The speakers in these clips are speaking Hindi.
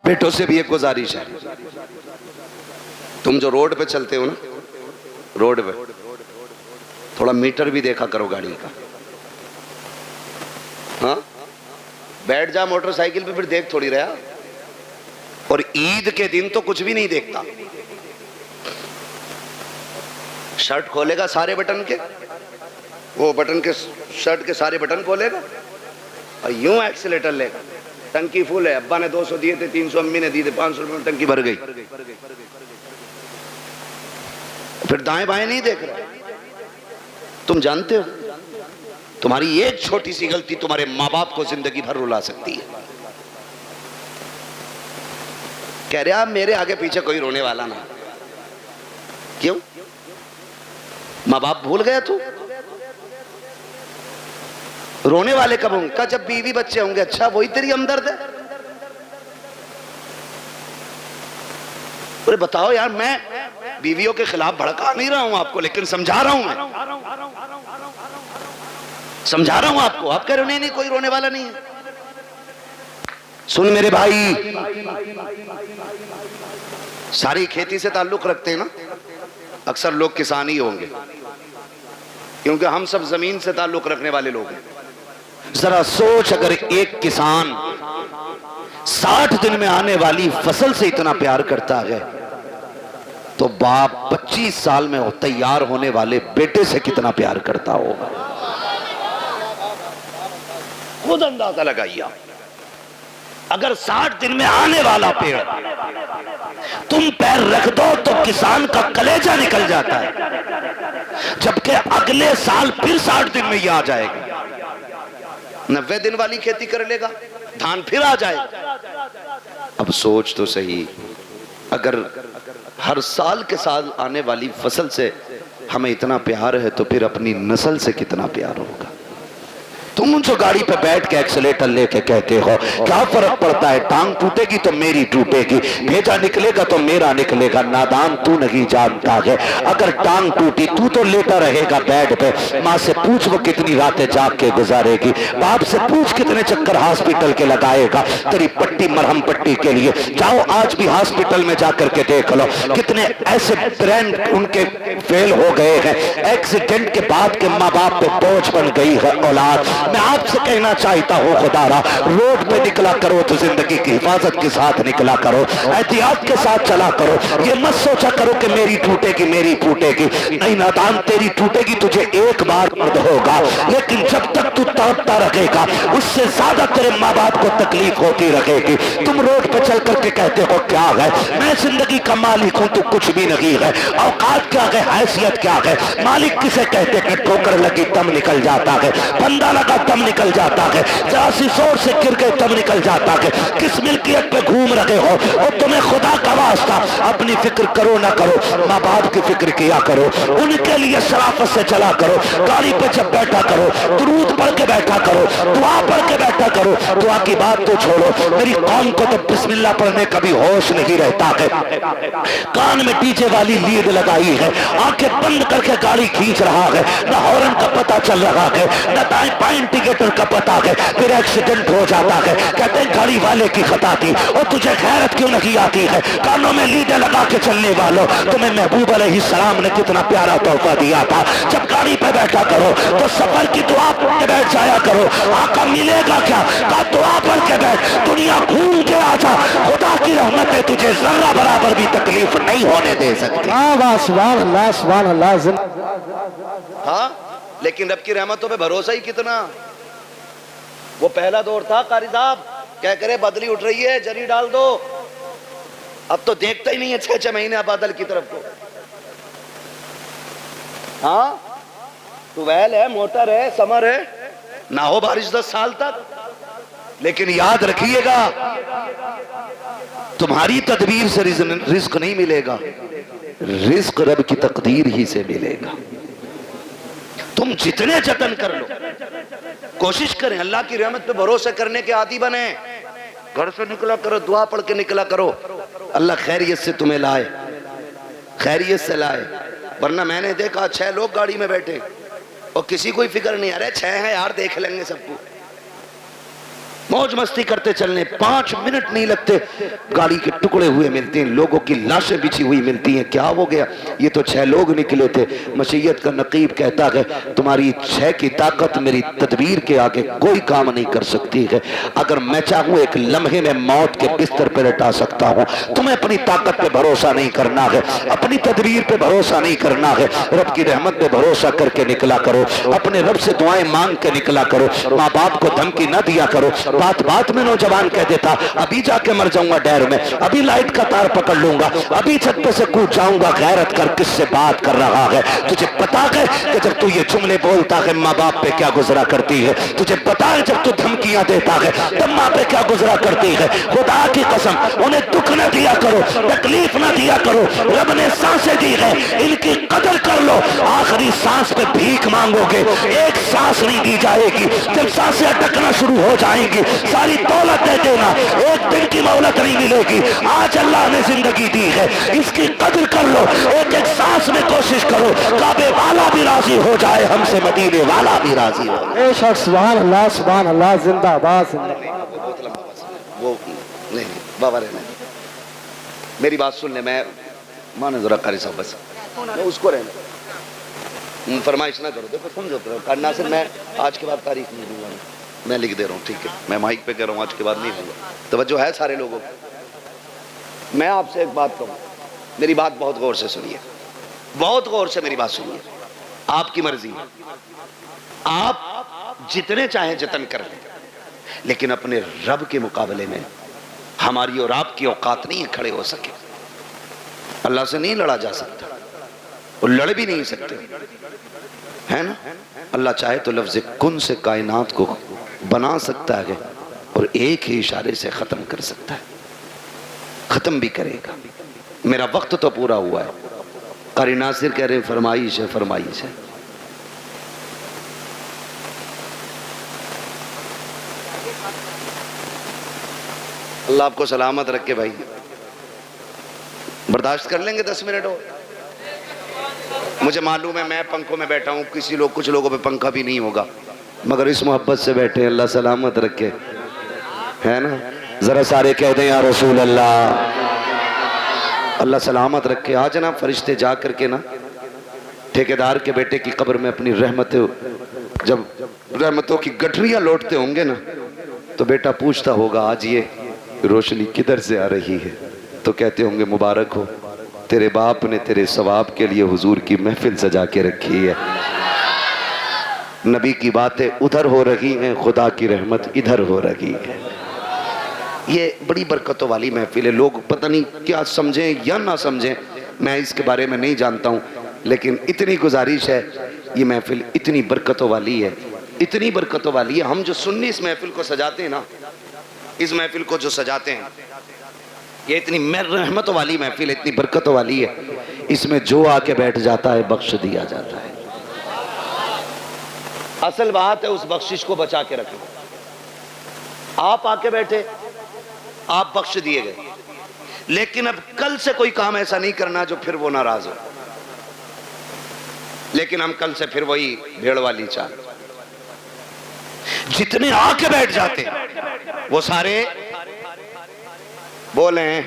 बेटों से भी एक गुजारिश है, तुम जो रोड पे चलते हो ना, रोड पे थोड़ा मीटर भी देखा करो गाड़ी का। हाँ, बैठ जा मोटरसाइकिल पे, फिर देख थोड़ी रहा। और ईद के दिन तो कुछ भी नहीं देखता। शर्ट खोलेगा सारे बटन के, वो बटन के शर्ट के सारे बटन खोलेगा और यूं एक्सीलेटर लेगा। टंकी फुल है, अब्बा ने 200 दिए थे, 300 अम्मी ने दिए थे, 500 रुपए में टंकी भर गई। फिर दाएं बाएं नहीं देख रहा। तुम जानते हो तुम्हारी एक छोटी सी गलती तुम्हारे माँ बाप को जिंदगी भर रुला सकती है। कह रहे आप मेरे आगे पीछे कोई रोने वाला ना। क्यों? माँ बाप भूल गया तू? रोने वाले कब होंगे? का जब बीवी बच्चे होंगे। अच्छा, वही तेरी हमदर्द है? अरे बताओ यार, मैं बीवियों के खिलाफ भड़का नहीं रहा हूं आपको, लेकिन समझा रहा हूं। मैं समझा रहा हूं आपको। आप कह रहे हो नहीं कोई रोने वाला नहीं है। सुन मेरे भाई, सारी खेती से ताल्लुक रखते हैं ना, अक्सर लोग किसान ही होंगे, क्योंकि हम सब जमीन से ताल्लुक रखने वाले लोग हैं। जरा सोच, अगर एक किसान 60 दिन में आने वाली फसल से इतना प्यार करता है, तो बाप 25 साल में तैयार होने वाले बेटे से कितना प्यार करता होगा। खुद अंदाजा लगाइए। अगर 60 दिन में आने वाला पेड़ तुम पैर रख दो तो किसान का कलेजा निकल जाता है, जबकि अगले साल फिर 60 दिन में ये आ जाएगा। 90 दिन वाली खेती कर लेगा, धान फिर आ जाएगा। अब सोच तो सही, अगर हर साल के साल आने वाली फसल से हमें इतना प्यार है, तो फिर अपनी नस्ल से कितना प्यार होगा। तुम जो गाड़ी पे बैठ के एक्सीलेटर लेके कहते हो क्या फर्क पड़ता है, टांग टूटेगी तो मेरी टूटेगी, भेजा निकलेगा तो मेरा निकलेगा। नादान तू नहीं जानता है, अगर टांग टूटी तू तो लेटा रहेगा बेड पे। माँ से पूछ वो कितनी रातें जाग के गुजारेगी, बाप से पूछ कितने चक्कर हॉस्पिटल के लगाएगा तेरी पट्टी मरहम पट्टी के लिए। जाओ आज भी हॉस्पिटल में जाकर के देख लो, कितने ऐसे ब्रेन उनके फेल हो गए हैं, एक्सीडेंट के बाद के माँ बाप पे बोझ बन गई है औलाद। मैं आपसे कहना चाहता हूँ, खुदारा रोड पे निकला करो तो जिंदगी की हिफाजत के साथ निकला करो, एहतियात के साथ चला करो। ये मत सोचा करो कि मेरी टूटेगी मेरी टूटेगी। नहीं नादान, तेरी टूटेगी, तुझे एक बार दर्द होगा, लेकिन जब तक तू तड़पता रहेगा उससे ज्यादा तेरे माँ बाप को तकलीफ होती रहेगी। तुम रोड पे चल करके कहते हो क्या है, मैं जिंदगी का मालिक हूँ, तू कुछ भी नहीं है। औकात क्या है, हैसियत क्या है? मालिक किसे कहते हैं? ठोकर लगी तब निकल जाता है, बंदा लगा तब निकल जाता है, जरा सी जोर से गिर गए तब निकल जाता है। किस मिल्कियत पे घूम रहे हो? और तुम्हें खुदा का वास्ता अपनी फिक्र करो ना करो, माँ बाप की फिक्र किया करो, उनके लिए शराफत से चला करो। गाड़ी पे जब बैठा करो दुरूद पढ़ के बैठा करो, दुआ पढ़ के बैठा करो। दुआ की बात तो छोड़ो, मेरी कौम को तो बिस्मिल्लाह पढ़ने का भी होश नहीं रहता है। कान में डीजे वाली लीड लगाई है, आंखें बंद करके गाड़ी खींच रहा है, न हॉर्न का पता चल रहा है, न दाएं बाएं इंडिकेटर का पता है, फिर एक्सीडेंट हो जाता है। कहते हैं गाड़ी वाले की खता थी। और तुझे खैरत क्यों नहीं आती है? कानों में लीडे लगा के चलने वालों, तुम्हें महबूब अलैहिस्सलाम ने कितना प्यारा तोहफा दिया था। जब गाड़ी पे बैठा करो तो सफर की दुआ पढ़ के बैठ जाया करो। आका मिलेगा क्या? का दुआ पढ़ के बैठ, दुनिया घूम के आ जा, खुदा की रहमत है तुझे जर्रा बराबर भी तकलीफ नहीं होने दे सकती। हाँ, लेकिन रब की रहमतों पे भरोसा ही कितना। वो पहला दौर था, कारी साहब क्या करे, बदली उठ रही है जरी डाल दो। अब तो देखता ही नहीं है 6-6 महीने बादल की तरफ को। हाँ, ट्यूबवेल है, मोटर है, समर है, ना हो बारिश 10 साल तक। लेकिन याद रखिएगा, तुम्हारी तदबीर से रिस्क नहीं मिलेगा, रिस्क रब की तकदीर ही से मिलेगा। तुम जितने जतन कर लो, कोशिश करें अल्लाह की रहमत पे भरोसा करने के आदी बने। घर से निकला करो, दुआ पढ़ के निकला करो, अल्लाह खैरियत से तुम्हें लाए, खैरियत से लाए। वरना मैंने देखा 6 लोग गाड़ी में बैठे और किसी को फिक्र नहीं, अरे 6 है यार देख लेंगे सबको। मौज मस्ती करते चलने 5 मिनट नहीं लगते, गाड़ी के टुकड़े हुए मिलते हैं, लोगों की लाशें बिछी हुई मिलती हैं। क्या हो गया? ये तो 6 लोग निकले थे। मशीयत का नकीब कहता है तुम्हारी 6 की ताकत मेरी तदबीर के आगे कोई काम नहीं कर सकती है। अगर मैं चाहूं एक लम्हे में मौत के बिस्तर पर लटा सकता हूं। तुम्हें अपनी ताकत पे भरोसा नहीं करना है, अपनी तदबीर पे भरोसा नहीं करना है, रब की रहमत पे भरोसा करके निकला करो, अपने रब से दुआएं मांग के निकला करो, माँ बाप को धमकी न दिया करो। बात बात में नौजवान कह देता अभी जाके मर जाऊंगा डैर में, अभी लाइट का तार पकड़ लूंगा, अभी छत पे से कूद जाऊंगा। गैरत कर किससे बात कर रहा है? तुझे पता है कि जब तू ये जुमले बोलता है माँ बाप पे क्या गुजरा करती है? तुझे पता है जब तू धमकियां देता है तब माँ पे क्या गुजरा करती है? खुदा की कसम उन्हें दुख न दिया करो, तकलीफ न दिया करो। रब ने सांसें दी है, इनकी कदर कर लो। आखिरी सांस पे भीख मांगोगे, एक सांस नहीं दी जाएगी। जब सांसें अटकना शुरू हो जाएंगी सारी दौलत दे देना, एक दिन की मोहलत नहीं मिलेगी। आज अल्लाह ने जिंदगी दी है, इसकी कदर कर लो। एक एक सांस में कोशिश करो, काबे वाला भी राजी हो जाए हमसे, मदीने वाला भी राजी हो। बेशक सुभान अल्लाह, जिंदाबाद वो नहीं बाबा रहने, मेरी बात सुन ले। मैं मानो जरा कारी साहब, बस मैं उसको रहने फरमाइश ना करो। देखो समझो करना से मैं आज के बाद तारीख नहीं दूंगा, मैं लिख दे रहा हूँ, ठीक है? मैं माइक पे कह रहा हूँ, आज के बाद नहीं दूंगा। तवज्जो है सारे लोगों को? मैं आपसे एक बात कहूँ, मेरी बात बहुत गौर से सुनिए, बहुत गौर से मेरी बात सुनिए। आपकी मर्जी है, आप जितने चाहें जतन कर लें, लेकिन अपने रब के मुकाबले में हमारी और आपकी औकात नहीं है खड़े हो सके। अल्लाह से नहीं लड़ा जा सकता और लड़ भी नहीं सकते, है ना? अल्लाह चाहे तो लफ्ज़ कुन से कायनात को बना सकता है और एक ही इशारे से ख़त्म कर सकता है, ख़त्म भी करेगा। मेरा वक्त तो पूरा हुआ है। कारी नासिर कह रहे फरमाइश है, फरमाइश है। अल्लाह आपको सलामत रखे भाई, बर्दाश्त कर लेंगे 10 मिनट और? मुझे मालूम है मैं पंखों में बैठा हूँ, कुछ लोगों पे पंखा भी नहीं होगा, मगर इस मोहब्बत से बैठे, अल्लाह सलामत रखे, है ना? जरा सारे कह दें या रसूल अल्लाह, अल्लाह सलामत रखे। आज ना फरिश्ते जा करके ना ठेकेदार के बेटे की कब्र में अपनी जब रहमतों की गठरियां लौटते होंगे ना, तो बेटा पूछता होगा आज ये रोशनी किधर से आ रही है? तो कहते होंगे मुबारक हो, तेरे बाप ने तेरे सवाब के लिए हुजूर की महफिल सजा के रखी है। नबी की बातें उधर हो रही हैं, खुदा की रहमत इधर हो रही है। ये बड़ी बरकतों वाली महफिल है। लोग पता नहीं क्या समझें या ना समझें, मैं इसके बारे में नहीं जानता हूँ, लेकिन इतनी गुजारिश है, ये महफिल इतनी बरकतों वाली है, इतनी बरकतों वाली है। हम जो सुन्नी इस महफिल को सजाते हैं ना, इस महफिल को जो सजाते हैं, ये इतनी रहमतों वाली महफिल है, इतनी बरकतों वाली है। इसमें जो आके बैठ जाता है बख्श दिया जाता है। असल बात है उस बख्शिश को बचा के रखें। आप आके बैठे, आप बख्श दिए गए, लेकिन अब कल से कोई काम ऐसा नहीं करना जो फिर वो नाराज हो। लेकिन हम कल से फिर वही भेड़ वाली चाल, जितने आके बैठ जाते वो सारे बोले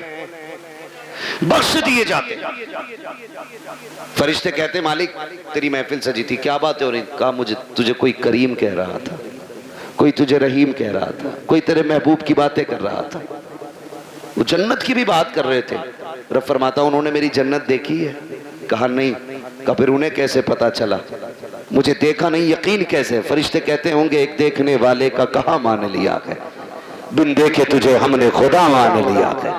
बख्श दिए जाते। फरिश्ते कहते मालिक तेरी महफिल सजी थी, क्या बात है हो रही? कहा मुझे तुझे कोई करीम कह रहा था, कोई तुझे रहीम कह रहा था, कोई तेरे महबूब की बातें कर रहा था। वो जन्नत की भी बात कर रहे थे। रब फरमाता उन्होंने मेरी जन्नत देखी है? कहा नहीं। कहा फिर उन्हें कैसे पता चला? मुझे देखा नहीं, यकीन कैसे? फरिश्ते कहते होंगे एक देखने वाले का कहा मान लिया है, बिन देखे तुझे हमने खुदा मान लिया है।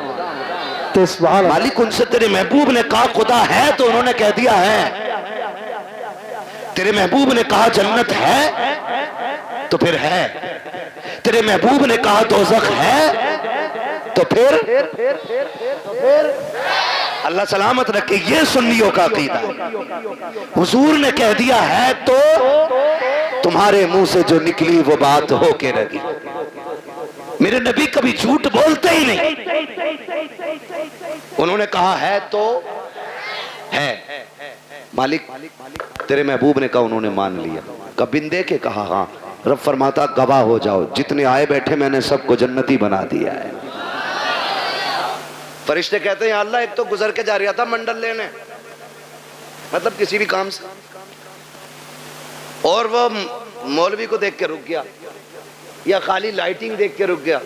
तो मालिक उनसे तेरे महबूब ने कहा खुदा है, तो उन्होंने कह दिया है। तेरे महबूब ने कहा जन्नत है, तो फिर है। तेरे महबूब ने कहा दोज़ख है, तो फिर अल्लाह सलामत रखे। ये सुन्नियों का अकीदा है। हुजूर ने कह दिया है तो तुम्हारे मुंह से जो निकली वो बात होके रही। मेरे नबी कभी झूठ बोलते ही नहीं। उन्होंने कहा है तो है। मालिक तेरे महबूब ने कहा, उन्होंने मान लिया। कबिन दे के कहा हाँ, रब फरमाता गवाह हो जाओ, जितने आए बैठे मैंने सबको जन्नती बना दिया है। फरिश्ते कहते हैं अल्लाह एक तो गुजर के जा रहा था मंडल लेने, मतलब किसी भी काम से, और वो मौलवी को देख के रुक गया या खाली लाइटिंग देख के रुक गया,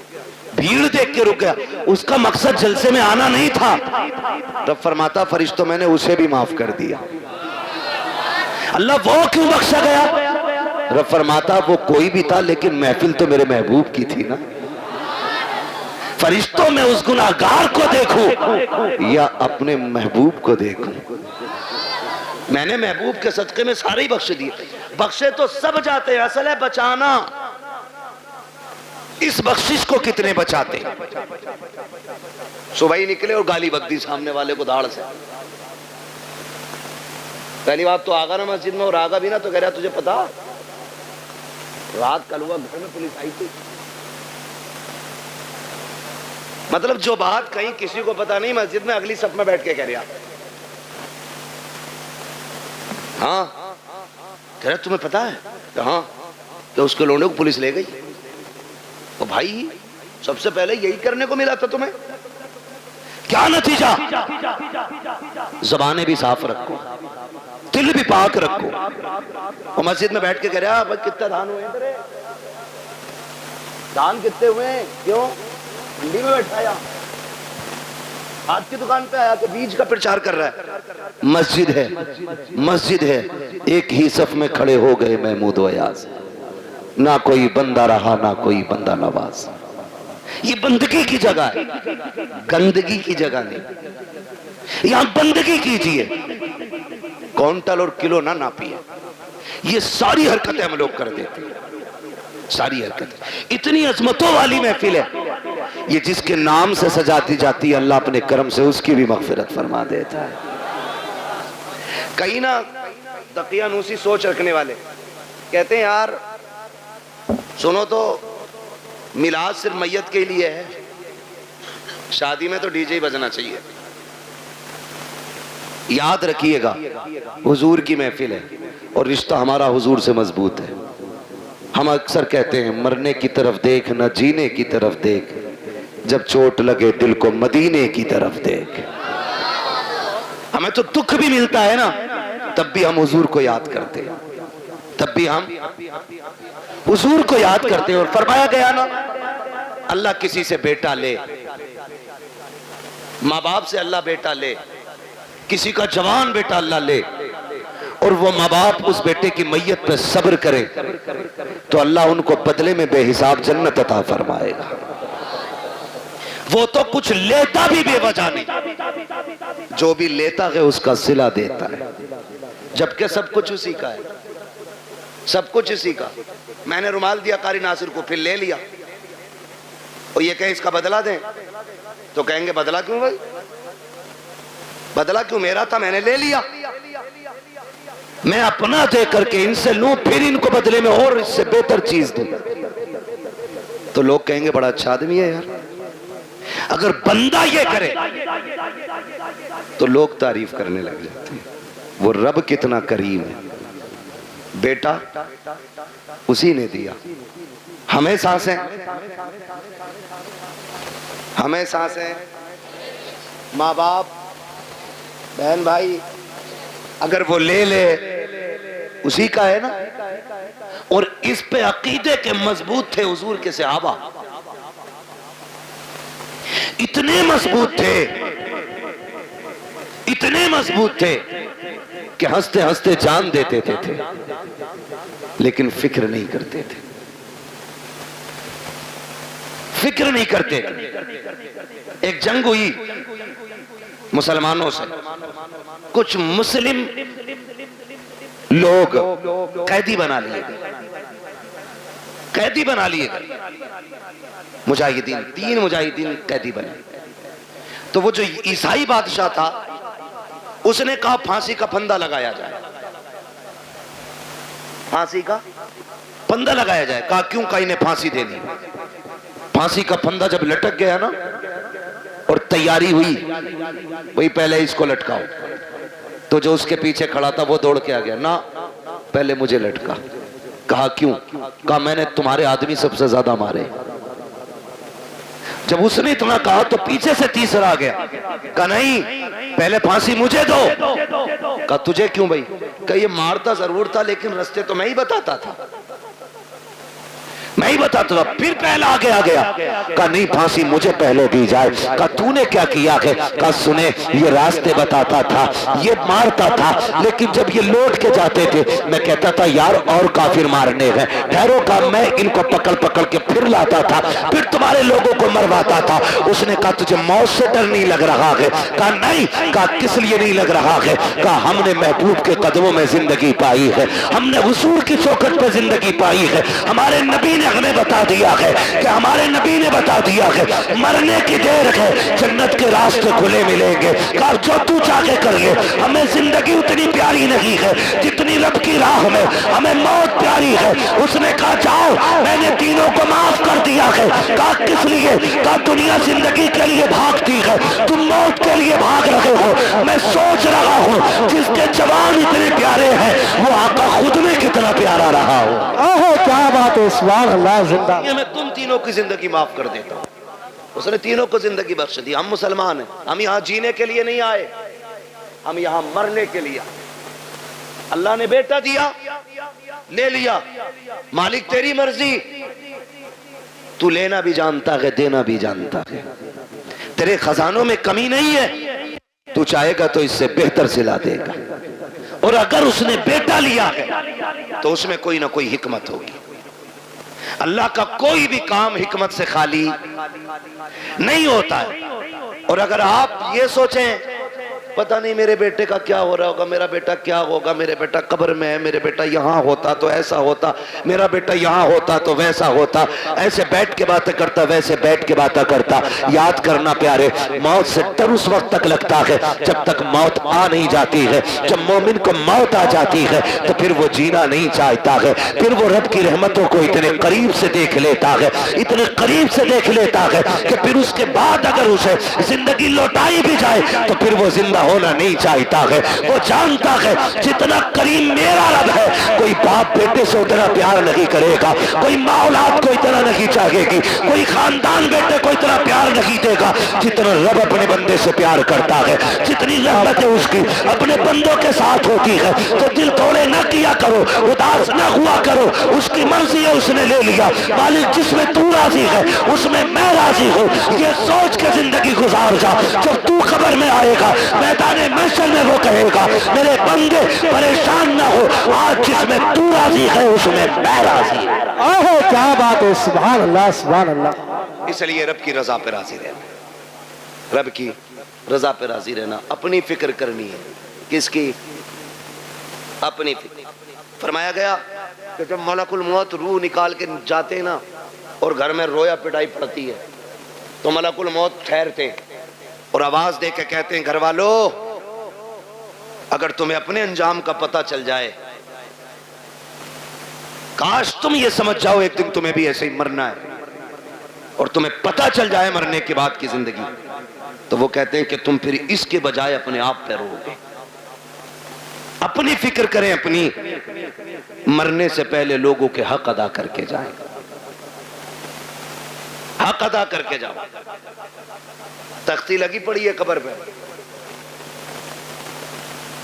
भीड़ देख के रुक गया, उसका मकसद जलसे में आना नहीं था। रब फरमाता फरिश्तों मैंने उसे भी माफ कर दिया। अल्लाह वो क्यों बख्शा गया? रब फरमाता वो कोई भी था लेकिन महफिल तो मेरे महबूब की थी ना। फरिश्तों में उस गुनाहगार को देखूं या अपने महबूब को देखूं? मैंने महबूब के सदके में सारे ही बख्श दिए। बख्शे तो सब जाते हैं, असल है बचाना। इस बख्शिश को कितने बचाते? सुबह ही निकले और गाली बक दी सामने वाले को दाढ़ से। पहली बात तो आगा ना मस्जिद में, और आगा भी ना तो कह रहा तुझे पता रात कल हुआ घर में पुलिस आई थी। मतलब जो बात कहीं किसी को पता नहीं, मस्जिद में अगली सफ में बैठ के कह रहा। हाँ कह रहा तुम्हें पता है? हाँ तो उसके लोंडे को पुलिस ले गई। तो भाई सबसे पहले यही करने को मिला था तुम्हें, क्या नतीजा? ज़बानें भी साफ रखो, दिल भी पाक रखो। और मस्जिद में बैठ के कह रहा भाई कितना धान हुए तेरे? धान कितने हुए? क्यों मंडी में बैठाया, हाथ की दुकान पे आया कि बीज का प्रचार कर रहा है। मस्जिद है, मस्जिद है, एक ही सफ में खड़े हो गए महमूद व अयाज, ना कोई बंदा रहा ना कोई बंदा नवाज। ये बंदगी की जगह है, गंदगी की जगह नहीं। यहां बंदगी कीजिए, क्विंटल और किलो ना नापिए। ये सारी हरकतें हम लोग कर देते हैं, सारी हरकतें। इतनी अजमतों वाली महफिल है ये, जिसके नाम से सजाती जाती है अल्लाह अपने करम से उसकी भी मगफिरत फरमा देता है। कहीं ना दकियानूसी सोच रखने वाले कहते हैं यार सुनो तो मिलाद सिर्फ मैयत के लिए है, शादी में तो डीजे ही बजना चाहिए। याद रखिएगा हुजूर की महफिल है और रिश्ता हमारा हुजूर से मजबूत है। हम अक्सर कहते हैं मरने की तरफ देख न जीने की तरफ देख, जब चोट लगे दिल को मदीने की तरफ देख। हमें तो दुख भी मिलता है ना, तब भी हम हुजूर को याद करते हैं, तब भी हम हुजूर को याद करते हैं। और फरमाया गया ना अल्लाह किसी से बेटा ले, माँ बाप से अल्लाह बेटा ले, किसी का जवान बेटा अल्लाह ले, और वो माँ बाप उस बेटे की मैयत पे सब्र करे तो अल्लाह उनको बदले में बेहिसाब जन्नत अता फरमाएगा। वो तो कुछ लेता भी बेवजह नहीं, जो भी लेता है उसका सिला देता है, जबकि सब कुछ उसी का है, सब कुछ उसी का। मैंने रुमाल दिया कारी नासिर को, फिर ले लिया, और ये कहें इसका बदला दें तो कहेंगे बदला क्यों भाई, बदला क्यों? मेरा था मैंने ले लिया। मैं अपना दे करके इनसे लूं फिर इनको बदले में और इससे बेहतर चीज दूं तो लोग कहेंगे बड़ा अच्छा आदमी है यार। अगर बंदा ये करे तो लोग तारीफ करने लग जाते हैं, वो रब कितना करीम है, बेटा उसी ने दिया। हमें सांसें, हमें सांसें, माँ बाप बहन भाई, अगर वो ले ले उसी का है ना। और इस पे अकीदे के मजबूत थे हुजूर के सहाबा, इतने मजबूत थे, इतने मजबूत थे कि हंसते हंसते जान देते थे, लेकिन फिक्र नहीं करते थे, फिक्र नहीं करते थे। एक जंग हुई मुसलमानों से, कुछ मुस्लिम लोग कैदी बना लिए गए, कैदी बना लिए गए मुजाहिदीन, 3 मुजाहिदीन कैदी बने। तो वो जो ईसाई बादशाह था उसने कहा फांसी का फंदा लगाया जाए, फांसी का फंदा लगाया जाए। कहा क्यों? कहा इन्हें फांसी देनी। फांसी का फंदा जब लटक गया ना और तैयारी हुई, वही पहले इसको लटकाओ, तो जो उसके पीछे खड़ा था वो दौड़ के आ गया, ना पहले मुझे लटका। कहा क्यों? कहा मैंने तुम्हारे आदमी सबसे ज्यादा मारे। जब उसने इतना कहा तो पीछे से तीसरा आ गया, कहा नहीं पहले फांसी मुझे दो। कहा तुझे क्यों भाई? कहा ये मारता जरूर था लेकिन रास्ते तो मैं ही बताता था, मैं ही बताता था। फिर पहला आगे आ गया, कहा नहीं फांसी मुझे पहले दी जाए। कहा तूने क्या किया है? कहा सुने ये रास्ते बताता था, ये मारता था, लेकिन जब ये लौट के जाते थे मैं कहता था यार और काफिर मारने हैं, ठहरो। का मैं इनको पकड़ पकड़ के फिर लाता था, फिर तुम्हारे लोगों को मरवाता था। उसने कहा तुझे मौत से डर नहीं लग रहा है? कहा नहीं। कहा किस लिए नहीं लग रहा है? कहा हमने महबूब के कदमों में जिंदगी पाई है, हमने हुजूर की चौखट पर जिंदगी पाई है। हमारे नबी ने हमें बता दिया है कि हमारे नबी ने बता दिया है मरने की देर है, जन्नत के रास्ते खुले मिलेंगे। कहा जो तू चाहे कर ले, हमें जिंदगी उतनी प्यारी नहीं है जितनी रब की राह में हमें मौत प्यारी है। उसने कहा जाओ मैंने तीनों को माफ कर दिया है। कहा किस लिए? कहा दुनिया जिंदगी के लिए भागती है, तुम मौत के लिए भाग रहे हो। मैं सोच रहा हूँ जिसके जवान इतने प्यारे हैं वो आका खुद में कितना प्यारा रहा हो। ओहो क्या बात है, सुभान अल्लाह, जिंदा। मैं तुम तीनों की जिंदगी माफ कर देता हूं। उसने तीनों को जिंदगी बख्श दी। हम मुसलमान हैं, हम यहाँ जीने के लिए नहीं आए, हम यहाँ मरने के लिए। अल्लाह ने बेटा दिया, ले लिया, मालिक तेरी मर्जी। तू लेना भी जानता है, देना भी जानता है, तेरे खजानों में कमी नहीं है, तू चाहेगा तो इससे बेहतर सिला देगा। और अगर उसने बेटा लिया है तो उसमें कोई ना कोई हिकमत होगी। अल्लाह का कोई भी काम हिकमत से खाली नहीं होता है। और अगर आप ये सोचें पता नहीं मेरे बेटे का क्या हो रहा होगा, मेरा बेटा क्या होगा, मेरे बेटा कब्र में है, मेरे बेटा यहाँ होता तो ऐसा होता, मेरा बेटा यहाँ होता तो वैसा होता, ऐसे बैठ के बातें करता, वैसे बैठ के बातें करता। याद करना प्यारे, मौत से डर उस वक्त तक लगता है जब तक मौत आ नहीं जाती है। जब मोमिन को मौत आ जाती है तो फिर वो जीना नहीं चाहता है, फिर वो रब की रहमतों को इतने करीब से देख लेता है, इतने करीब से देख लेता है कि फिर उसके बाद अगर उसे जिंदगी लौटाई भी जाए तो फिर वो जिंदा होना नहीं चाहता है। वो जानता है जितना करीम मेरा रब है, कोई बाप बेटे से उतना प्यार नहीं करेगा, कोई माँ औलाद को इतना नहीं चाहेगी, कोई खानदान बेटे को इतना प्यार नहीं देगा जितना रब अपने बंदे से प्यार करता है। जितनी रहमतें उसकी अपने बंदों के साथ होती है तो दिल तोड़े न किया करो, उदास न हुआ करो। उसकी मर्जी है, उसने ले लिया। मालिक जिसमें तू राजी है उसमें मैं राजी हूँ, ये सोच के जिंदगी गुजार जा। जब तू खबर में आएगा मैदाने महशर में वो कहेगा मेरे बंदे परेशान ना हो, आज जिसमें तू राजी है उसमें मैं राजी हूं। ओहो क्या बात है, सुभान अल्लाह, सुभान अल्लाह। इसलिए रब की रजा पे राजी रहना, रब की रजा पे राजी रहना, अपनी फिक्र करनी है। किसकी? अपनी फिक्र। फरमाया गया कि जब मलकुल मौत रूह निकाल के जाते ना और घर में रोया पिटाई पड़ती है तो मलकुल मौत ठहरते और आवाज दे के कहते हैं घर वालों अगर तुम्हें अपने अंजाम का पता चल जाए, काश तुम ये समझ जाओ एक दिन तुम्हें भी ऐसे ही मरना है और तुम्हें पता चल जाए मरने के बाद की जिंदगी, तो वो कहते हैं कि तुम फिर इसके बजाय अपने आप पे रोगे। अपनी फिक्र करें, अपनी मरने से पहले लोगों के हक अदा करके जाएं, हक अदा करके जाओ। तख्ती लगी पड़ी है कब्र पे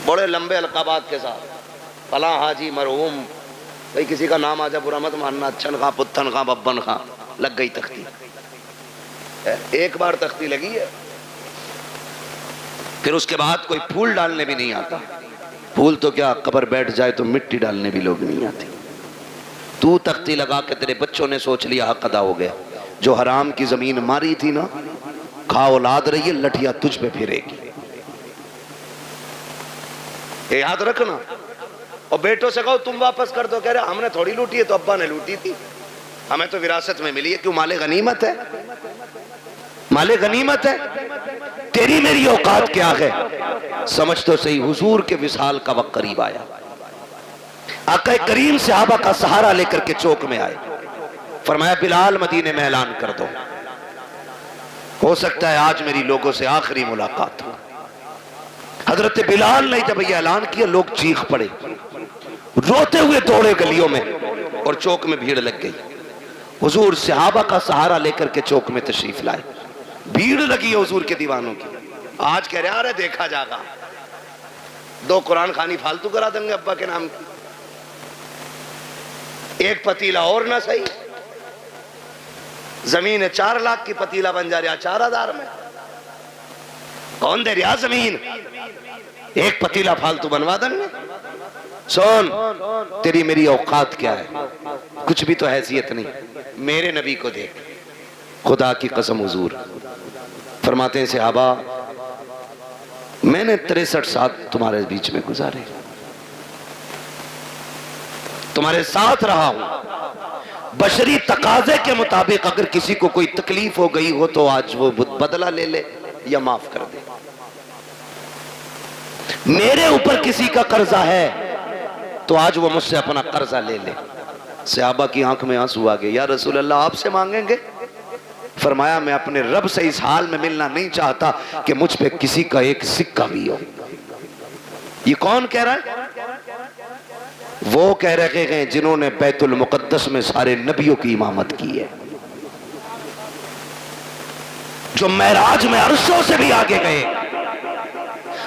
बड़े लंबे अलकाबात के साथ, फला हाजी मरहूम, भाई किसी का नाम आजा बुरा मत मानना, अच्छन खां, पुत्तन खां, बब्बन खां, लग गई तख्ती। एक बार तख्ती लगी है फिर उसके बाद कोई फूल डालने भी नहीं आता। फूल तो क्या, कब्र बैठ जाए तो मिट्टी डालने भी लोग नहीं आते। तू तख्ती लगा के तेरे बच्चों ने सोच लिया हक अदा हो गया। जो हराम की जमीन मारी थी ना, खा औलाद रही है, लठिया तुझ पे फिरेगी, ये याद रखना। और बेटों से कहो तुम वापस कर दो, कह रहे हमने थोड़ी लूटी है, तो अब्बा ने लूटी थी, हमें तो विरासत में मिली है। क्यों? माले गनीमत है, माले गनीमत है। तेरी मेरी औकात क्या है? समझ तो सही। हुजूर के विसाल का वक्त करीब आया, आका करीम सहाबा का सहारा लेकर के चौक में आए, फरमाया बिलाल मदीने में ऐलान कर दो, हो सकता है आज मेरी लोगों से आखिरी मुलाकात हो। हजरत बिलाल ने जब यह ऐलान किया लोग चीख पड़े, रोते हुए दौड़े गलियों में और चौक में भीड़ लग गई। हुजूर सहाबा का सहारा लेकर के चौक में तशरीफ लाए। भीड़ लगी है हुजूर के दीवानों की। आज कह रहे अरे देखा जाएगा, 2 कुरान खानी फालतू करा देंगे अब्बा के नाम की, एक पतीला और ना सही, जमीन है 4 लाख की, पतीला बन जा रहा 4000 में। कौन दे रहा जमीन? एक पतीला फालतू बनवा देंगे। सुन, तेरी मेरी औकात क्या है? कुछ भी तो हैसियत नहीं। मेरे नबी को देख, खुदा की कसम हुजूर फरमाते हैं सहाबा, मैंने 63 साल तुम्हारे बीच में गुजारे, तुम्हारे साथ रहा हूं। बशरी तकाजे के मुताबिक अगर किसी को कोई तकलीफ हो गई हो तो आज वो बदला ले ले या माफ कर दे। मेरे ऊपर किसी का कर्जा है तो आज वो मुझसे अपना कर्जा ले ले। सहाबा की आंख में आंसू आ गए। या रसूल अल्लाह, आपसे मांगेंगे? फरमाया, मैं अपने रब से इस हाल में मिलना नहीं चाहता कि मुझ पे किसी का एक सिक्का भी हो। ये कौन कह रहा है? वो कह रहे हैं जिन्होंने बैतुल मुकद्दस में सारे नबियों की इमामत की है, जो महराज में अर्शों से भी आगे गए।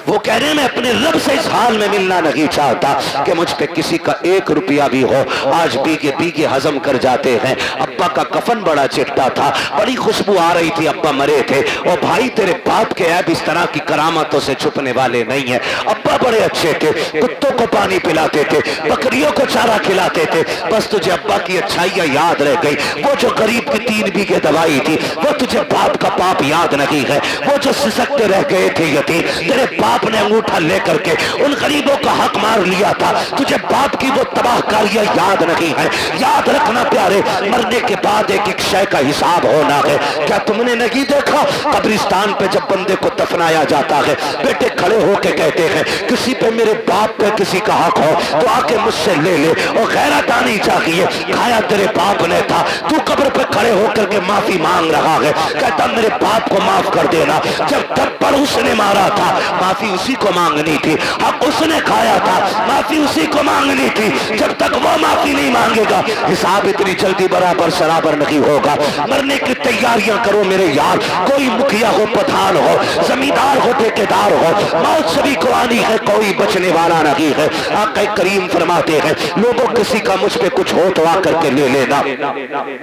वो कह रहे हैं मैं अपने रब से इस हाल में मिलना नहीं चाहता कि मुझ पे किसी का 1 रुपया भी हो। आज बीगे बीगे हजम कर जाते हैं। अब्बा का कफन बड़ा चिट्टा था, बड़ी खुशबू आ रही थी, अब्बा मरे थे। और भाई तेरे बाप के ऐब इस तरह की करामतों से छुपने वाले नहीं है। अब्बा बड़े अच्छे थे, कुत्तों को पानी पिलाते थे, बकरियों को चारा खिलाते थे। बस तुझे अब्बा की अच्छाइयां याद रह गई। वो जो गरीब की 3 बीघे दवाई थी, वो तुझे बाप का पाप याद नहीं है। वो जो सिसकते रह गए थे यतीम, तेरे बाप ने अंगूठा लेकर के उन गरीबों का हक मार लिया था। तुझे बाप की वो तबाहकारियां याद नहीं है। याद रखना प्यारे, मरने के बाद एक एक शय का हिसाब होना है। क्या तुमने नहीं देखा कब्रिस्तान पे जब बंदे को दफनाया जाता है, बेटे खड़े होके कहते हैं किसी पे मेरे बाप पे किसी का हक हो तो आके मुझसे ले ले। और गैरत आनी चाहिए, खाया तेरे बाप ने था, तू कब्र पे खड़े होकर के माफी मांग रहा है। कहता मेरे बाप को माफ कर देना। जब थप्पड़ उसने मारा था, माफी उसी को मांगनी थी। हक उसने खाया था, माफी उसी को मांगनी थी। जब तक वो माफी नहीं मांगेगा, हिसाब इतनी जल्दी बराबर सराबर नहीं होगा। मरने की तैयारियां करो मेरे यार। कोई मुखिया हो, प्रधान हो, जमींदार हो, ठेकेदार हो, मौत सभी को आनी है, कोई बचने वाला नहीं है। आका करीम फरमाते हैं लोगों किसी का मुझ पे कुछ हो तो आकर के ले लेना।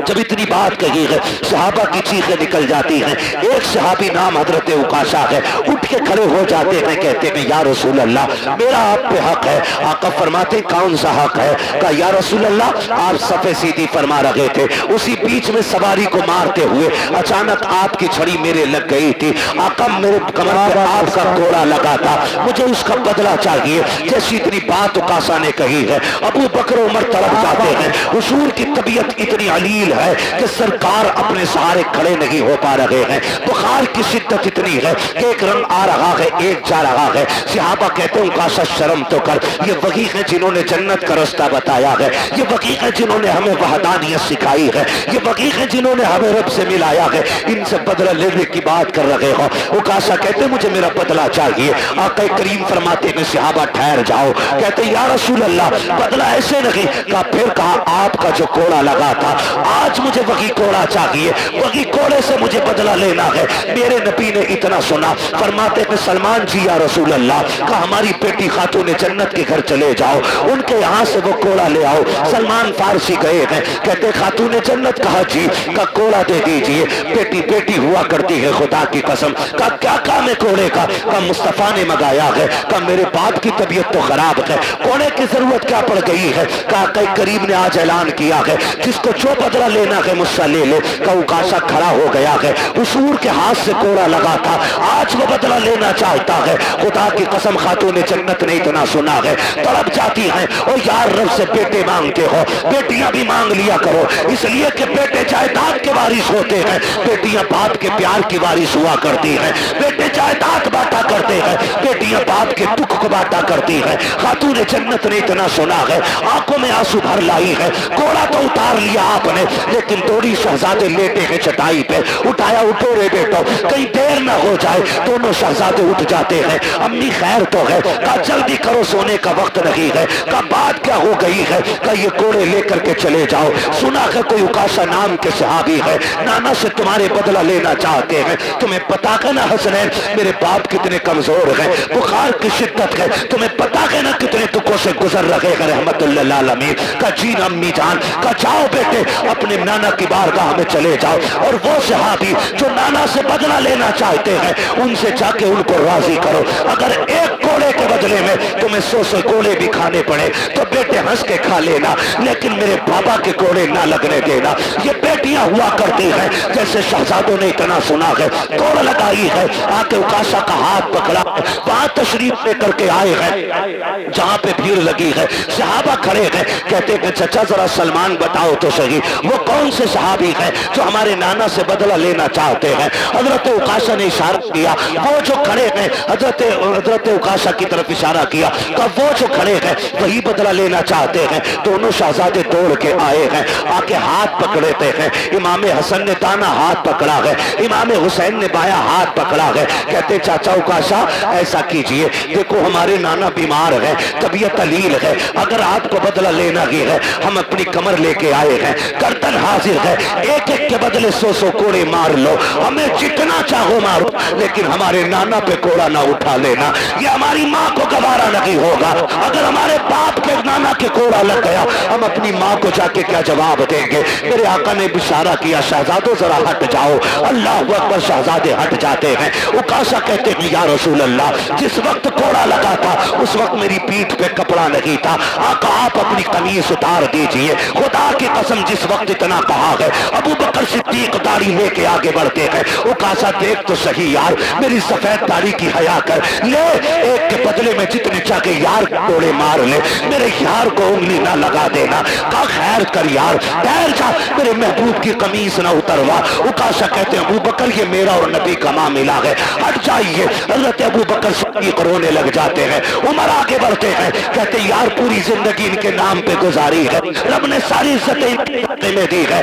जब इतनी बात कही है, सहाबा की चीखें निकल जाती हैं। एक सहाबी नाम हजरत उकाशा है, उठ के खड़े हो जाते हैं, कहते हैं या रसूल अल्लाह, मेरा आप पे हक है। आका फरमाते कौन सा हक है? कहा या रसूल अल्लाह, आप सफे सीधी फरमा रहे थे, उसी बीच में सवारी को मारते हुए अचानक आपकी छड़ी मेरे लग गई थी। आका मेरे कमर पे आपका कोड़ा लगा था, मुझे उसका बदला चाहिए। जैसी इतनी बात उकासा ने कही है, अबू बकर उमर तड़प जाते हैं। हुजूर की तबीयत इतनी अलील है कि सरकार अपने सहारे खड़े नहीं हो पा रहे हैं। बुखार की शिद्दत इतनी है कि एक रंग आ रहा है, एक जा रहा है। सहाबा कहते हैं उकाशा शर्म तो कर, ये वही है जिन्होंने जन्नत का रास्ता बताया है, ये वही है जिन्होंने हमें वहदानियत सिखाई है, ये वही है जिन्होंने हमें रब से मिलाया है। इनसे बदला लेने की बात कर रहे हो। उकाशा कहते मुझे मेरा बदला चाहिए। आका करीम फरमाते हैं सहाबा ठहर जाओ। कहते या रसूल अल्लाह, बदला ऐसे नहीं। कहा फिर कहा आपका जो कोड़ा लगा था, आज मुझे वही कोड़ा चाहिए, वही कोड़े से मुझे बदला लेना है। मेरे नबी ने इतना सुना, फरमाते हैं सलमान जी या रसूल अल्लाह, का हमारी बेटी खातून जन्नत के घर चले जाओ, उनके यहाँ से वो कोड़ा ले आओ। सलमान फारसी गए हैं, कहते खातून जन्नत कहा जी, का कोड़ा दे दीजिए। बेटी बेटी हुआ करती है खुदा की कसम। का क्या काम है कोड़े का? मुस्तफा ने मंगाया है। का मेरे बाप की तबीयत तो खराब है, कोड़े की जरूरत क्या पड़ गई है? का कई करीब ने आज ऐलान किया है जिसको जो बदला लेना है मुझसे ले ले। का उकाशा खड़ा हो गया है, हुजूर के हाथ से कोड़ा लगा था, आज वो बदला लेना चाहता है। खुदा की कसम खातून जन्नत ने इतना सुना है, तड़प जाती हैं। और यार रब से बेटे मांगते हो, बेटियां भी मांग लिया करो, इसलिए कि बेटे जायदाद के वारिस होते हैं, बेटियां बाप के प्यार की वारिस हुआ करती हैं। बेटे जायदाद बांटा करते हैं, बेटियां अपने बाप के दुख को बांटा करती है। खातून जन्नत ने इतना सुना है, आंखों में आंसू भर लाई है। घोड़ा तो उतार लिया आपने, लेकिन थोड़ी शहजादे लेटे हैं चटाई पे, उठाया, उठो रे बेटो, कहीं देर ना हो जाए। दोनों शहजादे उठ जाते हैं। अम्मी खैर तो है, कहा जल्दी करो, सोने का वक्त नहीं है। कहा बात क्या हो गई है? कहा ये घोड़े लेकर के चले जाओ, सुना है कोई उकाशा नाम के सहाबी है, नाना से तुम्हारे बदला लेना चाहते हैं। तुम्हें पता है ना हसनैन मेरे बाप कितने कमजोर है, बुखार की शिद्दत है, तुम्हें पता है ना कितने दुखों से गुजर रहे हैं रहमतुल्लिल आलमीन। का जी अम्मी जान, का जाओ बेटे अपने नाना की बारगाह में चले जाओ, और वो सहाबी जो नाना से बदला लेना चाहते हैं उनसे जाके उनको राजी करो। अगर एक घोड़े के बदले में तुम्हें 100 घोड़े भी खाने पड़े तो बेटे हंस के खा लेना, लेकिन मेरे बाबा के घोड़े ना लगने देना। ये बेटियां हुआ करती हैं, जैसे शहजादों ने इतना सुना है, दौड़ लगाई है, आके उकाशा का हाथ पकड़ा, वहां तशरीफ लेकर के आए हैं जहां पे भीड़ लगी है। सहाबा खड़े हैं, कहते हैं चचा जरा सलमान बताओ तो सही, वो कौन से सहाबी हैं जो हमारे नाना से बदला लेना चाहते हैं? हजरत उकाशा ने इशारा किया, वो जो खड़े हैं, हजरत उकाशा की तरफ इशारा किया, तो वो जो खड़े हैं वही बदला लेना चाहते हैं। दोनों शहजादे दौड़ के आए हैं, आके हाथ पकड़ते हैं। इमाम हसन ने दाना हाथ पकड़ा है, इमाम हुसैन ने बाया हाथ पकड़ा है। कहते चाचा उकाशा ऐसा कीजिए, देखो हमारे नाना बीमार है, तबीयत अलील है, अगर आपको बदला लेना ही है, हम अपनी कमर लेके आए हैं, गर्दन हाजिर है, एक एक के बदले 100 कोड़े मार लो, हमें जितना चाहो मारो, लेकिन हमारे नाना पे कोड़ा ना उठा लेना, ये हमारी माँ को गवारा नहीं होगा। अगर हमारे बाप के नाना के कोड़ा लग गया, हम अपनी माँ को जाके क्या जवाब देंगे? मेरे आका ने इशारा किया, शहजादो जरा हट जाओ। अल्लाह अकबर, शहजादे हट जाते हैं। उकाशा कहते हैं या रसूल अल्लाह, जिस वक्त कोड़ा लगा था उस वक्त मेरी पीठ पे कपड़ा नहीं था, आका आप अपनी कमीज उतार दीजिए। खुदा की कसम जिस वक्त इतना कहा है, अबू बकर सिद्दीक दाढ़ी लेके आगे बढ़ते हैं। उकाशा देख तो सही यार, मेरी सफेद दाढ़ी की हया कर ले, एक के बदले में जितने चाहे यार कोड़े मार ले, मेरे यार को उंगली ना लगा देना। का खैर कर यार, ठहर जा, मेरे महबूब की कमीज ना उतरवा। उकाशा कहते हैं अबू बकर ये मेरा और नबी का मामला है, हट जाइए। हजरत अबू बकर सिद्दीक रोने लग जाते हैं। उमर आगे बढ़ते हैं, कहते यार पूरी जिंदगी इनके नाम पे गुजारी है, रब ने सारी इज्जतें में दी है,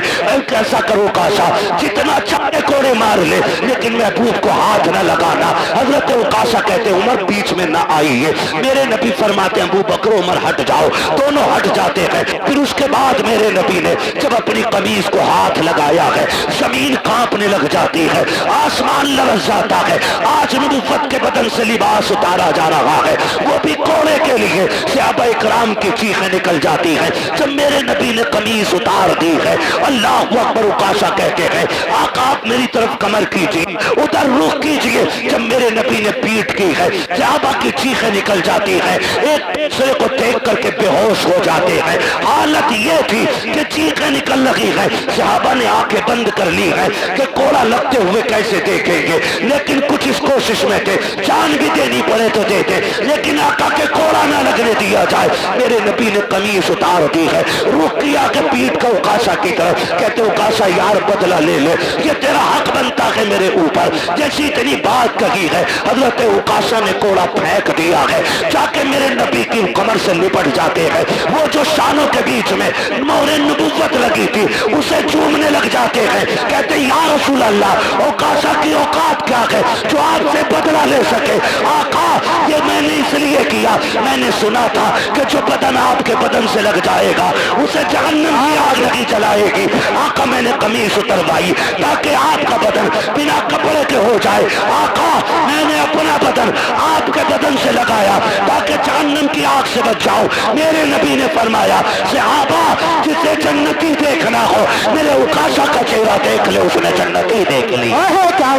कैसा करो काशा, जितना चाहे कोड़े मार ले, लेकिन महबूब को हाथ न लगाना। हजरत उकाशा कहते उमर बीच में ना आइए। मेरे नबी फरमाते अबू बकर उमर हट जाओ, दोनों हट जाते हैं। फिर उसके बाद मेरे नबी ने जब अपनी कमीज को हाथ लगाया है, जमीन कांपने लग जाती है, आसमान लरस जाता है। आज नबूवत के बदन से लिबास उतारा जा रहा है, वो भी कोड़े के लिए। सहाबा इकराम की चीखें निकल जाती हैं जब मेरे नबी ने कमीज उतार दी है। अल्लाह अकबर। उकाशा कहते हैं आका आप मेरी तरफ कमर कीजिए, उधर रुख कीजिए। जब मेरे नबी ने पीठ की है, सहाबा की चीखें निकल जाती है, एक दूसरे को देख करके बेहोश हो जाते हैं। हालत ये थी कि चीखें निकल रही है, सहाबा ने आंखें बंद कर ली है कि कोड़ा लगते हुए कैसे देखेंगे, लेकिन कुछ इस कोशिश में थे, जान भी देनी पड़े तो देते, लेकिन आका के कोड़ा ना लगने दिया जाए। मेरे नबी ने कमीज उतार दी है, रुख किया के पीठ का उकाशा की तरफ। कहते उकाशा यार बदला ले ले, ये तेरा हक बनता है मेरे ऊपर। जैसी इतनी बात कही है, हजरत उकाशा ने कोड़ा फेंक दिया है, जाके मेरे नबी की कमर से लिपट जाते हैं। वो जो शानों के बीच में मोहरे नबूवत लगी थी उसे चूमने लग जाते हैं। कहते या रसूल अल्लाह उकाशा की औकात क्या है जो आपसे बदला ले सके? आका ये मैंने इसलिए किया, मैंने सुना था कि जो बदन आपके बदन से लग जाएगा उसे जहन्नम की आग नहीं जलाएगी। आका मैंने कमीज उतरवाई ताकि आपका बदन बिना कपड़े के हो जाए। आका मैंने अपना बदन आपके बदन से लगाया ताकि जहन्नम की आग से बच जाओ। मेरे नबी ने फरमाया सहाबा जिसे जन्नती देखना हो मेरे उकाशा का चेहरा देख ले, उसने जन्नती देख ली। क्या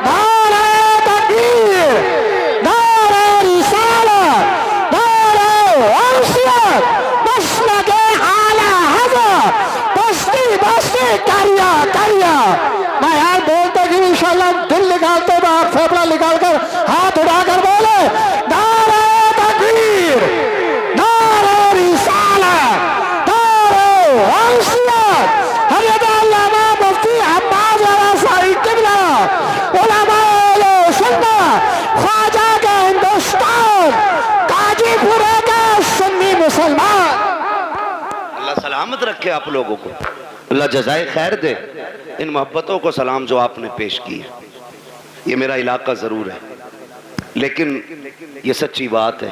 नारे तकबीर, नारे रिसालत, नारे वंशियत, मसलके आला हज़रत, बस्ती बस्ती करिया करिया। मैं यार बोलते कि इंशाल्लाह दिल निकालते बाहर फेफड़ा निकाल कर हाथ उठाकर बोले नारे तकबीर, नारे रिसालत, नारे वंशियत। हज़रत अल्लामा मुफ्ती अब्बास वाला साहिब किबला, उलमा सलामत रखे आप लोगों को, अल्लाह जज़ाए खैर दे। इन मोहब्बतों को सलाम जो आपने पेश की है, ये मेरा इलाका ज़रूर है, लेकिन ये सच्ची बात है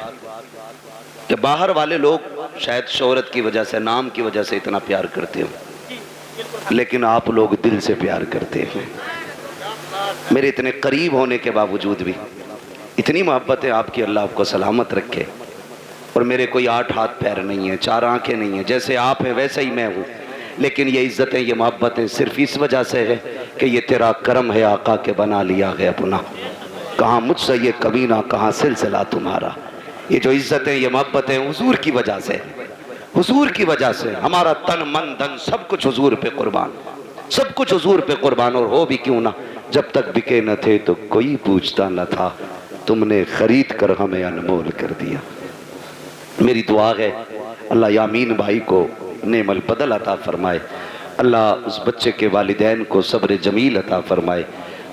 कि बाहर वाले लोग शायद शोहरत की वजह से, नाम की वजह से इतना प्यार करते हो, लेकिन आप लोग दिल से प्यार करते हैं। मेरे इतने करीब होने के बावजूद भी इतनी मोहब्बत है आपकी, अल्लाह आपको सलामत रखे। और मेरे कोई 8 हाथ पैर नहीं है, 4 आंखें नहीं है, जैसे आप हैं वैसे ही मैं हूँ, लेकिन ये इज़्ज़तें, ये मोहब्बतें सिर्फ इस वजह से है कि ये तेरा करम है आका के बना लिया है अपना। कहाँ मुझसे ये कमीना, कहाँ सिलसिला तुम्हारा। ये जो इज़्ज़तें, ये मोहब्बतें हुजूर की वजह से, हुजूर की वजह से। हमारा तन मन धन सब कुछ हुजूर पे कुर्बान, सब कुछ हुजूर पे कुर्बान। और हो भी क्यों ना, जब तक बिके न थे तो कोई पूछता न था, तुमने खरीद कर हमें अनमोल कर दिया। मेरी दुआ है अल्लाह यामीन भाई को नेमल बदल अता फरमाए, अल्लाह उस बच्चे के वालिदैन को सब्र जमील अता फरमाए,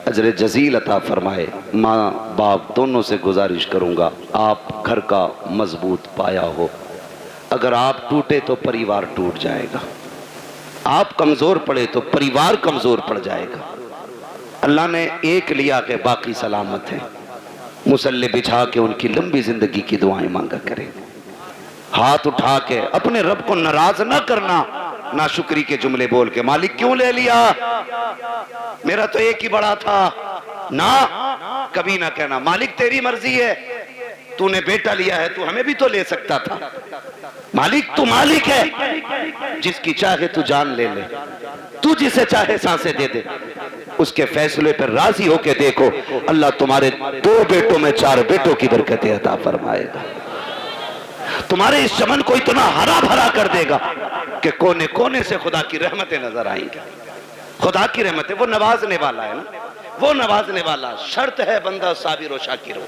अजर जजील अता फरमाए। माँ बाप दोनों से गुजारिश करूँगा, आप घर का मजबूत पाया हो, अगर आप टूटे तो परिवार टूट जाएगा, आप कमज़ोर पड़े तो परिवार कमज़ोर पड़ जाएगा। अल्लाह ने एक लिया के बाकी सलामत है, मुसल्ले बिछा के उनकी लंबी ज़िंदगी की दुआएं मांगा करें। हाथ उठा के अपने रब को नाराज ना करना, ना शुक्री के जुमले बोल के मालिक क्यों ले लिया, मेरा तो एक ही बड़ा था ना, कभी ना कहना मालिक तेरी मर्जी है, तूने बेटा लिया है, तू हमें भी तो ले सकता था। मालिक तू मालिक है, जिसकी चाहे तू जान ले ले, तू जिसे चाहे सांसें दे दे, उसके फैसले पर राजी होके देखो, अल्लाह तुम्हारे 2 बेटों में 4 बेटों की बरकतें अता फरमाएगा। तुम्हारे इस चमन को इतना हरा भरा कर देगा कि कोने कोने से खुदा की रहमतें नजर आएंगी। खुदा की रहमतें, वो नवाजने वाला है ना, वो नवाजने वाला। शर्त है बंदा साबिर और शाकिर हो,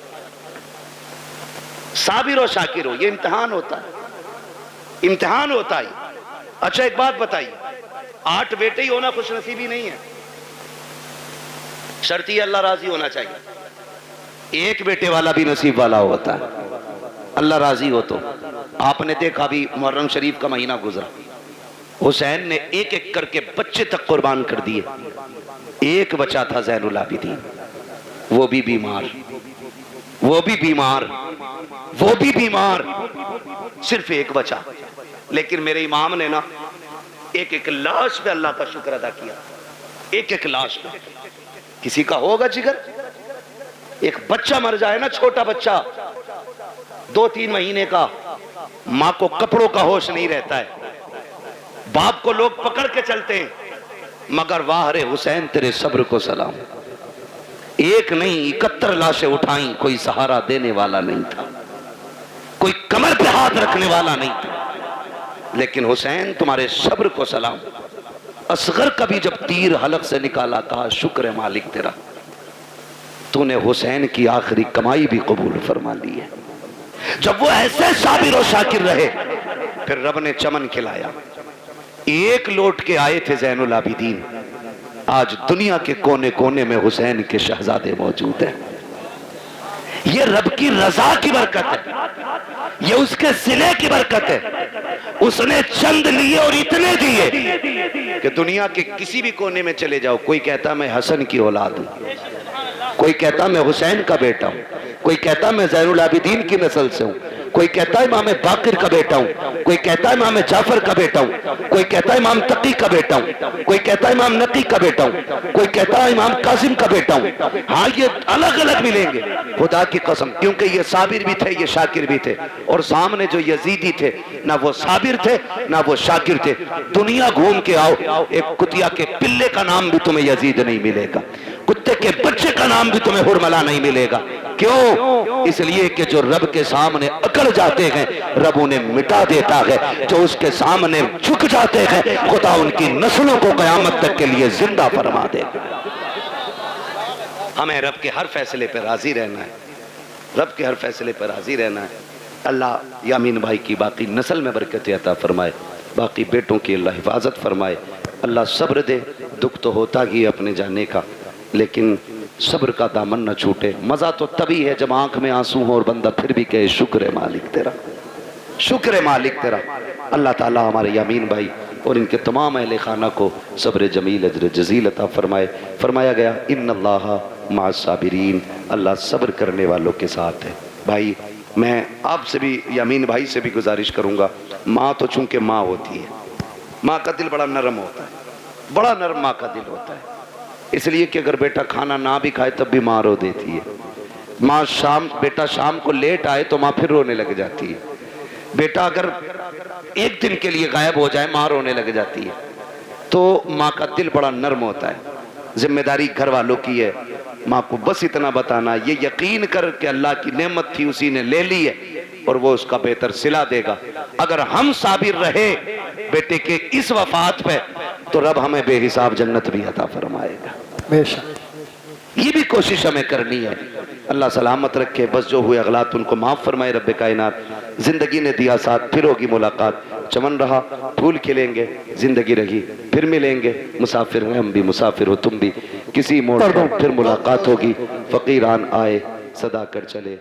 साबिर और शाकिर हो। ये इम्तिहान होता है, इम्तिहान होता है। अच्छा एक बात बताइए, 8 बेटे ही होना खुश नसीबी नहीं है, शर्त ये अल्लाह राजी होना चाहिए। एक बेटे वाला भी नसीब वाला होता है, अल्लाह राजी हो तो। आपने देखा भी मुहर्रम शरीफ का महीना गुजरा, हुसैन ने एक एक करके बच्चे तक कुर्बान कर दिए। एक बचा था ज़ैनुल आबिदीन, वो भी बीमार, वो भी बीमार, वो भी बीमार, सिर्फ एक बचा। लेकिन मेरे इमाम ने ना एक एक लाश पे अल्लाह का शुक्र अदा किया, एक एक लाश पे। किसी का होगा जिगर, एक बच्चा मर जाए ना, छोटा बच्चा 2-3 महीने का, माँ को कपड़ों का होश नहीं रहता है, बाप को लोग पकड़ के चलते हैं, मगर वाह रे हुसैन तेरे सब्र को सलाम। एक नहीं 71 लाशें उठाई, कोई सहारा देने वाला नहीं था, कोई कमर पे हाथ रखने वाला नहीं था, लेकिन हुसैन तुम्हारे सब्र को सलाम। असगर का भी जब तीर हलक से निकाला, कहा शुक्र है मालिक तेरा, तूने हुसैन की आखिरी कमाई भी कबूल फरमा ली है। जब वो ऐसे साबिर और शाकिर रहे, फिर रब ने चमन खिलाया। एक लौट के आए थे ज़ैनुल आबिदीन, आज दुनिया के कोने कोने में हुसैन के शहजादे मौजूद हैं। ये रब की रजा की बरकत है, ये उसके सिले की बरकत है। उसने चंद लिए और इतने दिए कि दुनिया के किसी भी कोने में चले जाओ, कोई कहता मैं हसन की औलाद हूं, कोई कहता मैं हुसैन का बेटा हूं, कोई कहता मैं ज़ैनुल आबिदीन की नस्ल से हूं, कोई कहता है इमाम बाकिर का बेटा हूं, कोई कहता है इमाम जाफर का बेटा हूं, कोई कहता है इमाम तकी का बेटा हूं, कोई कहता है इमाम नकी का बेटा हूं, कोई कहता है इमाम कासिम का बेटा हूं। हाँ, ये अलग अलग मिलेंगे खुदा की कसम, क्योंकि ये साबिर भी थे, ये शाकिर भी थे। और सामने जो यजीदी थे, ना वो साबिर थे ना वो शाकिर थे। दुनिया घूम के आओ, एक कुतिया के पिल्ले का नाम भी तुम्हें यजीद नहीं मिलेगा, कुत्ते के बच्चे का नाम भी तुम्हें हुरमला नहीं मिलेगा। क्यों? इसलिए कि जो रब के सामने अकड़ जाते हैं, रब उन्हें मिटा देता है। जो उसके सामने झुक जाते हैं, खुदा उनकी नस्लों को कयामत तक के लिए जिंदा फरमा दे। हमें रब के हर फैसले पर राजी रहना है, रब के हर फैसले पर राजी रहना है। अल्लाह यामीन भाई की बाकी नस्ल में बरकत अता फरमाए, बाकी बेटों की अल्लाह हिफाजत फरमाए। अल्लाह सब्र दे, दुख तो होता ही अपने जाने का, लेकिन सब्र का दामन न छूटे। मज़ा तो तभी है जब आंख में आंसू हो और बंदा फिर भी कहे शुक्र है मालिक तेरा, शुक्र है मालिक तेरा। अल्लाह ताला हमारे यामीन भाई और इनके तमाम अहले खाना को सब्र जमील अजर जजील अता फरमाए। फरमाया गया इन्नल्लाह मअस साबिरीन, अल्लाह सब्र करने वालों के साथ है। भाई मैं आपसे भी यामीन भाई से भी गुजारिश करूँगा, माँ तो चूँकि माँ होती है, माँ का दिल बड़ा नरम होता है, बड़ा नरम माँ का दिल होता है, इसलिए कि अगर बेटा खाना ना भी खाए तब भी माँ रो देती है। माँ बेटा शाम को लेट आए तो माँ फिर रोने लग जाती है। बेटा अगर एक दिन के लिए गायब हो जाए माँ रोने लग जाती है। तो माँ का दिल बड़ा नर्म होता है। जिम्मेदारी घर वालों की है, माँ को बस इतना बताना, ये यकीन कर कि अल्लाह की नेमत थी उसी ने ले ली है और वो उसका बेहतर सिला देगा। अगर हम साबिर रहे बेटे के इस वफात पे तो रब हमें बेहिसाब जन्नत भी अता फरमाएगा। बेशक ये भी कोशिश हमें करनी है। अल्लाह सलामत रखे, बस जो हुए अगलात उनको माफ़ फरमाए रब्बे कायनात। ज़िंदगी ने दिया साथ, फिर होगी मुलाकात, चमन रहा फूल खिलेंगे, ज़िंदगी रही फिर मिलेंगे, मुसाफिर हैं हम भी, मुसाफिर हो तुम भी, किसी मोड़ पर फिर मुलाकात होगी। फ़कीरान आए सदा कर चले।